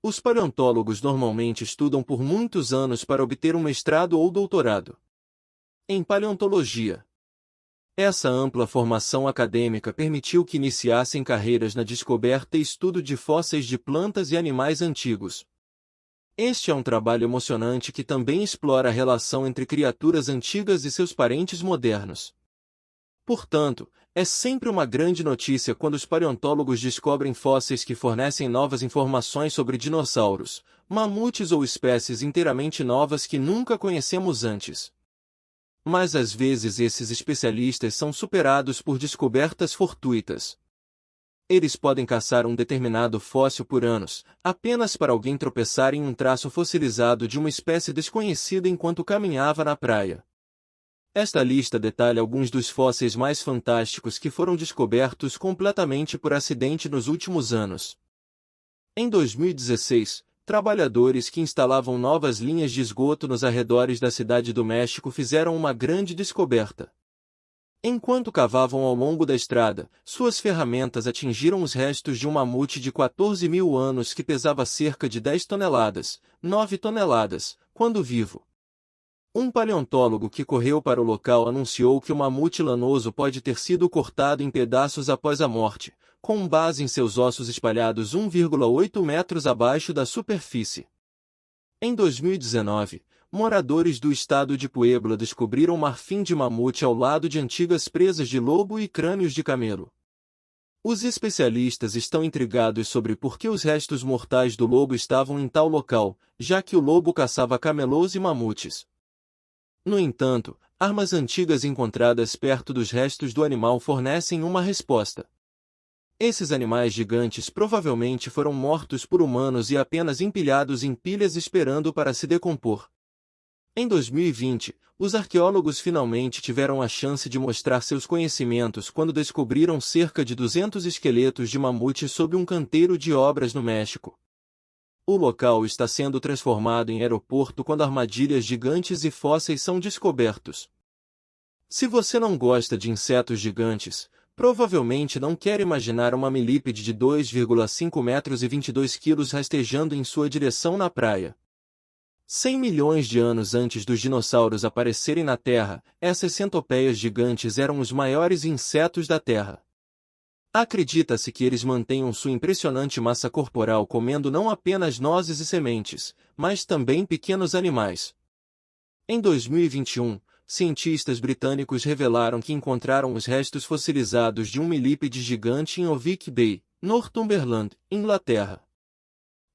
Os paleontólogos normalmente estudam por muitos anos para obter um mestrado ou doutorado em paleontologia. Essa ampla formação acadêmica permitiu que iniciassem carreiras na descoberta e estudo de fósseis de plantas e animais antigos. Este é um trabalho emocionante que também explora a relação entre criaturas antigas e seus parentes modernos. Portanto, é sempre uma grande notícia quando os paleontólogos descobrem fósseis que fornecem novas informações sobre dinossauros, mamutes ou espécies inteiramente novas que nunca conhecemos antes. Mas às vezes esses especialistas são superados por descobertas fortuitas. Eles podem caçar um determinado fóssil por anos, apenas para alguém tropeçar em um traço fossilizado de uma espécie desconhecida enquanto caminhava na praia. Esta lista detalha alguns dos fósseis mais fantásticos que foram descobertos completamente por acidente nos últimos anos. Em 2016, trabalhadores que instalavam novas linhas de esgoto nos arredores da cidade do México fizeram uma grande descoberta. Enquanto cavavam ao longo da estrada, suas ferramentas atingiram os restos de um mamute de 14 mil anos que pesava cerca de 10 toneladas, 9 toneladas, quando vivo. Um paleontólogo que correu para o local anunciou que o mamute lanoso pode ter sido cortado em pedaços após a morte, com base em seus ossos espalhados 1,8 metros abaixo da superfície. Em 2019, moradores do estado de Puebla descobriram marfim de mamute ao lado de antigas presas de lobo e crânios de camelo. Os especialistas estão intrigados sobre por que os restos mortais do lobo estavam em tal local, já que o lobo caçava camelôs e mamutes. No entanto, armas antigas encontradas perto dos restos do animal fornecem uma resposta. Esses animais gigantes provavelmente foram mortos por humanos e apenas empilhados em pilhas esperando para se decompor. Em 2020, os arqueólogos finalmente tiveram a chance de mostrar seus conhecimentos quando descobriram cerca de 200 esqueletos de mamute sob um canteiro de obras no México. O local está sendo transformado em aeroporto quando armadilhas gigantes e fósseis são descobertos. Se você não gosta de insetos gigantes, provavelmente não quer imaginar uma milípede de 2,5 metros e 22 quilos rastejando em sua direção na praia. 100 milhões de anos antes dos dinossauros aparecerem na Terra, essas centopeias gigantes eram os maiores insetos da Terra. Acredita-se que eles mantenham sua impressionante massa corporal comendo não apenas nozes e sementes, mas também pequenos animais. Em 2021, cientistas britânicos revelaram que encontraram os restos fossilizados de um milípede gigante em Ovick Bay, Northumberland, Inglaterra.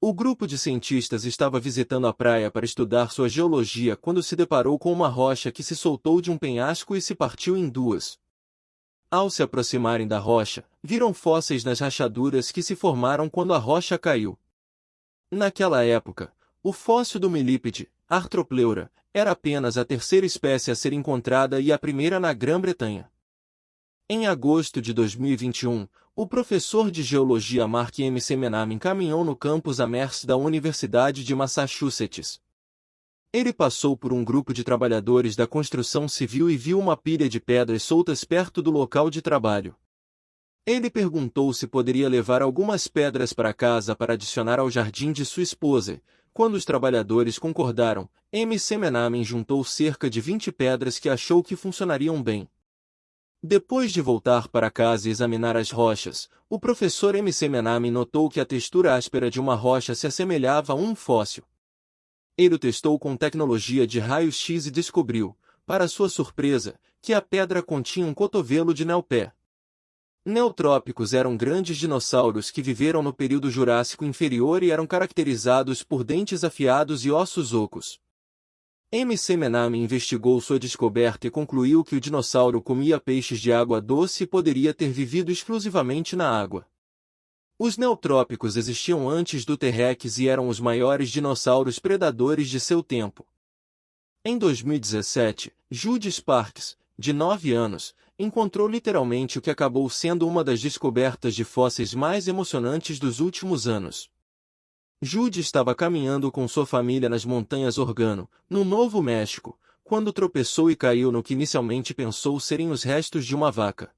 O grupo de cientistas estava visitando a praia para estudar sua geologia quando se deparou com uma rocha que se soltou de um penhasco e se partiu em duas. Ao se aproximarem da rocha, viram fósseis nas rachaduras que se formaram quando a rocha caiu. Naquela época, o fóssil do milípede, Arthropleura, era apenas a terceira espécie a ser encontrada e a primeira na Grã-Bretanha. Em agosto de 2021, o professor de geologia Mark M. Semenam caminhou no campus Amherst da Universidade de Massachusetts. Ele passou por um grupo de trabalhadores da construção civil e viu uma pilha de pedras soltas perto do local de trabalho. Ele perguntou se poderia levar algumas pedras para casa para adicionar ao jardim de sua esposa. Quando os trabalhadores concordaram, M. Semenam juntou cerca de 20 pedras que achou que funcionariam bem. Depois de voltar para casa e examinar as rochas, o professor M. Semenam notou que a textura áspera de uma rocha se assemelhava a um fóssil. Ele o testou com tecnologia de raio-x e descobriu, para sua surpresa, que a pedra continha um cotovelo de neopé. Neotrópicos eram grandes dinossauros que viveram no período Jurássico inferior e eram caracterizados por dentes afiados e ossos ocos. M. Semenam investigou sua descoberta e concluiu que o dinossauro comia peixes de água doce e poderia ter vivido exclusivamente na água. Os neotrópicos existiam antes do T-Rex e eram os maiores dinossauros predadores de seu tempo. Em 2017, Judy Sparks, de 9 anos, encontrou literalmente o que acabou sendo uma das descobertas de fósseis mais emocionantes dos últimos anos. Judy estava caminhando com sua família nas montanhas Organo, no Novo México, quando tropeçou e caiu no que inicialmente pensou serem os restos de uma vaca.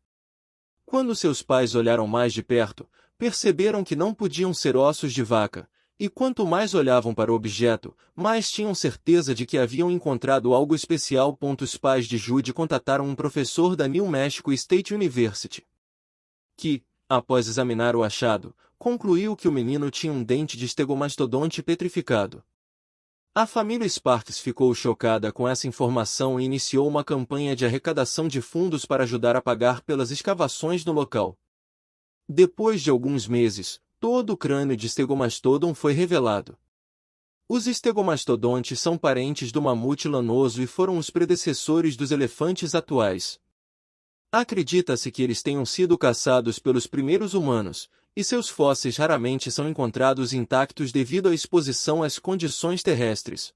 Quando seus pais olharam mais de perto, perceberam que não podiam ser ossos de vaca, E quanto mais olhavam para o objeto, mais tinham certeza de que haviam encontrado algo especial. Os pais de Jude contataram um professor da New Mexico State University, que, após examinar o achado, concluiu que o menino tinha um dente de estegomastodonte petrificado. A família Sparks ficou chocada com essa informação e iniciou uma campanha de arrecadação de fundos para ajudar a pagar pelas escavações no local. Depois de alguns meses, todo o crânio de Stegomastodon foi revelado. Os estegomastodontes são parentes do mamute lanoso e foram os predecessores dos elefantes atuais. Acredita-se que eles tenham sido caçados pelos primeiros humanos, e seus fósseis raramente são encontrados intactos devido à exposição às condições terrestres.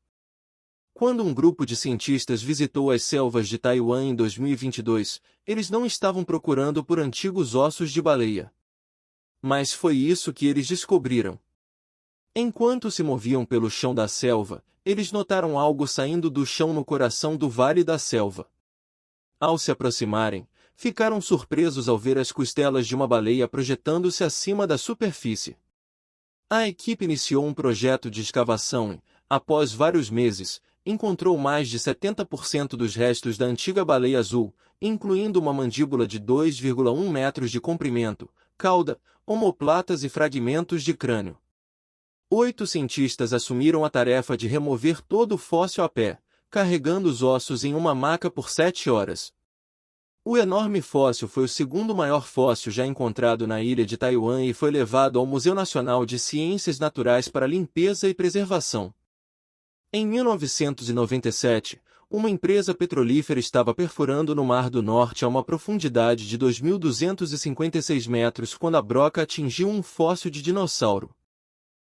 Quando um grupo de cientistas visitou as selvas de Taiwan em 2022, eles não estavam procurando por antigos ossos de baleia. Mas foi isso que eles descobriram. Enquanto se moviam pelo chão da selva, eles notaram algo saindo do chão no coração do vale da selva. Ao se aproximarem, ficaram surpresos ao ver as costelas de uma baleia projetando-se acima da superfície. A equipe iniciou um projeto de escavação e, após vários meses, encontrou mais de 70% dos restos da antiga baleia azul, incluindo uma mandíbula de 2,1 metros de comprimento, cauda, omoplatas e fragmentos de crânio. 8 cientistas assumiram a tarefa de remover todo o fóssil a pé, carregando os ossos em uma maca por 7 horas. O enorme fóssil foi o segundo maior fóssil já encontrado na ilha de Taiwan e foi levado ao Museu Nacional de Ciências Naturais para limpeza e preservação. Em 1997, uma empresa petrolífera estava perfurando no Mar do Norte a uma profundidade de 2.256 metros quando a broca atingiu um fóssil de dinossauro.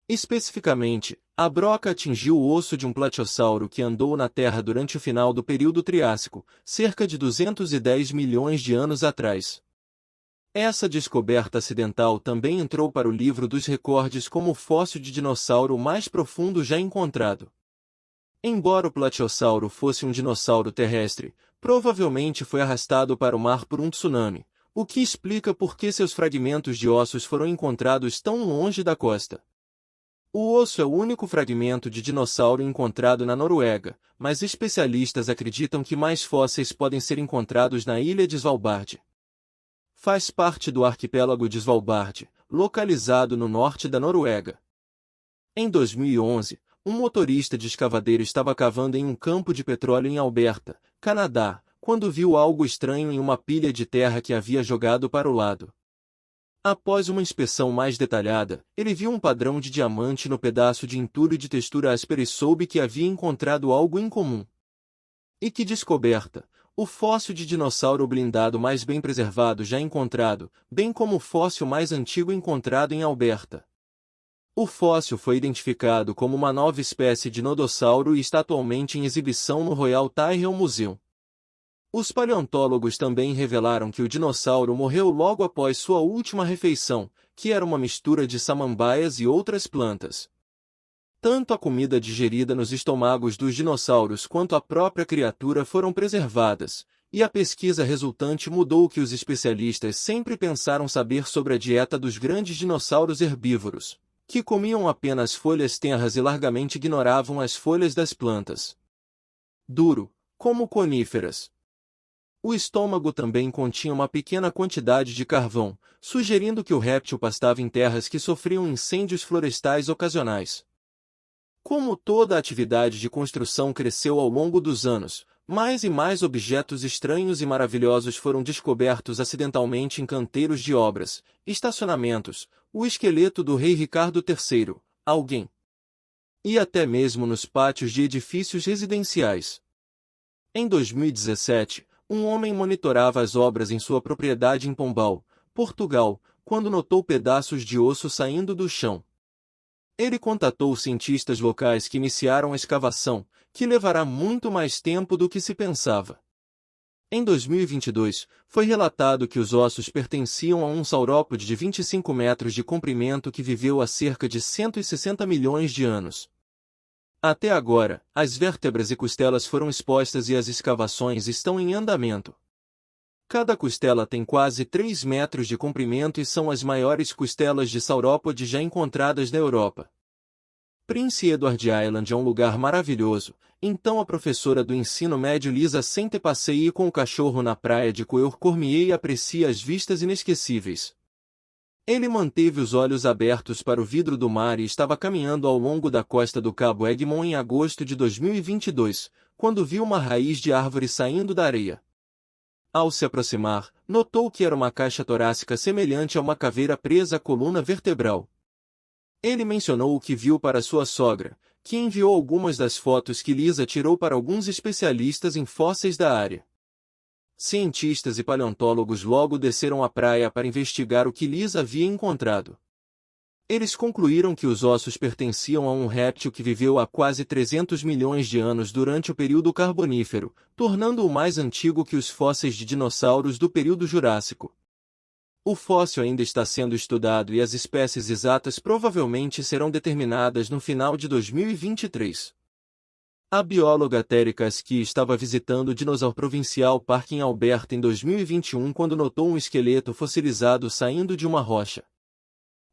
Especificamente, a broca atingiu o osso de um platossauro que andou na Terra durante o final do período Triássico, cerca de 210 milhões de anos atrás. Essa descoberta acidental também entrou para o livro dos recordes como o fóssil de dinossauro mais profundo já encontrado. Embora o platossauro fosse um dinossauro terrestre, provavelmente foi arrastado para o mar por um tsunami, o que explica por que seus fragmentos de ossos foram encontrados tão longe da costa. O osso é o único fragmento de dinossauro encontrado na Noruega, mas especialistas acreditam que mais fósseis podem ser encontrados na ilha de Svalbard. Faz parte do arquipélago de Svalbard, localizado no norte da Noruega. Em 2011, um motorista de escavadeira estava cavando em um campo de petróleo em Alberta, Canadá, quando viu algo estranho em uma pilha de terra que havia jogado para o lado. Após uma inspeção mais detalhada, ele viu um padrão de diamante no pedaço de entulho de textura áspera e soube que havia encontrado algo incomum. E que descoberta! O fóssil de dinossauro blindado mais bem preservado já encontrado, bem como o fóssil mais antigo encontrado em Alberta. O fóssil foi identificado como uma nova espécie de nodossauro e está atualmente em exibição no Royal Tyrrell Museum. Os paleontólogos também revelaram que o dinossauro morreu logo após sua última refeição, que era uma mistura de samambaias e outras plantas. Tanto a comida digerida nos estômagos dos dinossauros quanto a própria criatura foram preservadas, e a pesquisa resultante mudou o que os especialistas sempre pensaram saber sobre a dieta dos grandes dinossauros herbívoros, que comiam apenas folhas tenras e largamente ignoravam as folhas das plantas. Duro, como coníferas. O estômago também continha uma pequena quantidade de carvão, sugerindo que o réptil pastava em terras que sofriam incêndios florestais ocasionais. Como toda a atividade de construção cresceu ao longo dos anos, mais e mais objetos estranhos e maravilhosos foram descobertos acidentalmente em canteiros de obras, estacionamentos, o esqueleto do rei Ricardo III, alguém. E até mesmo nos pátios de edifícios residenciais. Em 2017, um homem monitorava as obras em sua propriedade em Pombal, Portugal, quando notou pedaços de osso saindo do chão. Ele contatou os cientistas locais que iniciaram a escavação, que levará muito mais tempo do que se pensava. Em 2022, foi relatado que os ossos pertenciam a um saurópode de 25 metros de comprimento que viveu há cerca de 160 milhões de anos. Até agora, as vértebras e costelas foram expostas e as escavações estão em andamento. Cada costela tem quase 3 metros de comprimento e são as maiores costelas de saurópode já encontradas na Europa. Prince Edward Island é um lugar maravilhoso, então a professora do ensino médio Lisa sente passeie com o cachorro na praia de Coeur Cormier e aprecia as vistas inesquecíveis. Ele manteve os olhos abertos para o vidro do mar e estava caminhando ao longo da costa do Cabo Egmont em agosto de 2022, quando viu uma raiz de árvore saindo da areia. Ao se aproximar, notou que era uma caixa torácica semelhante a uma caveira presa à coluna vertebral. Ele mencionou o que viu para sua sogra, que enviou algumas das fotos que Lisa tirou para alguns especialistas em fósseis da área. Cientistas e paleontólogos logo desceram à praia para investigar o que Lisa havia encontrado. Eles concluíram que os ossos pertenciam a um réptil que viveu há quase 300 milhões de anos durante o período Carbonífero, tornando-o mais antigo que os fósseis de dinossauros do período Jurássico. O fóssil ainda está sendo estudado e as espécies exatas provavelmente serão determinadas no final de 2023. A bióloga Terry Kasky estava visitando o Dinosaur Provincial Park em Alberta em 2021 quando notou um esqueleto fossilizado saindo de uma rocha.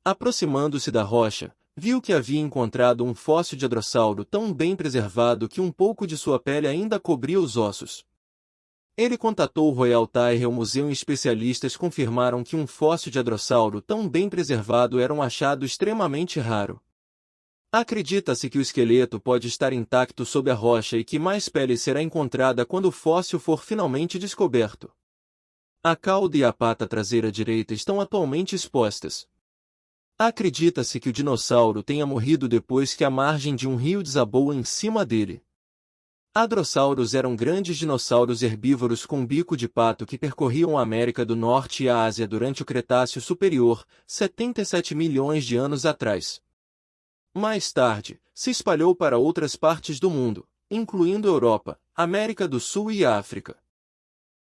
Aproximando-se da rocha, viu que havia encontrado um fóssil de hadrossauro tão bem preservado que um pouco de sua pele ainda cobria os ossos. Ele contatou o Royal Tyrrell Museum e especialistas confirmaram que um fóssil de hadrossauro tão bem preservado era um achado extremamente raro. Acredita-se que o esqueleto pode estar intacto sob a rocha e que mais pele será encontrada quando o fóssil for finalmente descoberto. A cauda e a pata traseira direita estão atualmente expostas. Acredita-se que o dinossauro tenha morrido depois que a margem de um rio desabou em cima dele. Hadrossauros eram grandes dinossauros herbívoros com bico de pato que percorriam a América do Norte e a Ásia durante o Cretáceo Superior, 77 milhões de anos atrás. Mais tarde, se espalhou para outras partes do mundo, incluindo Europa, América do Sul e África.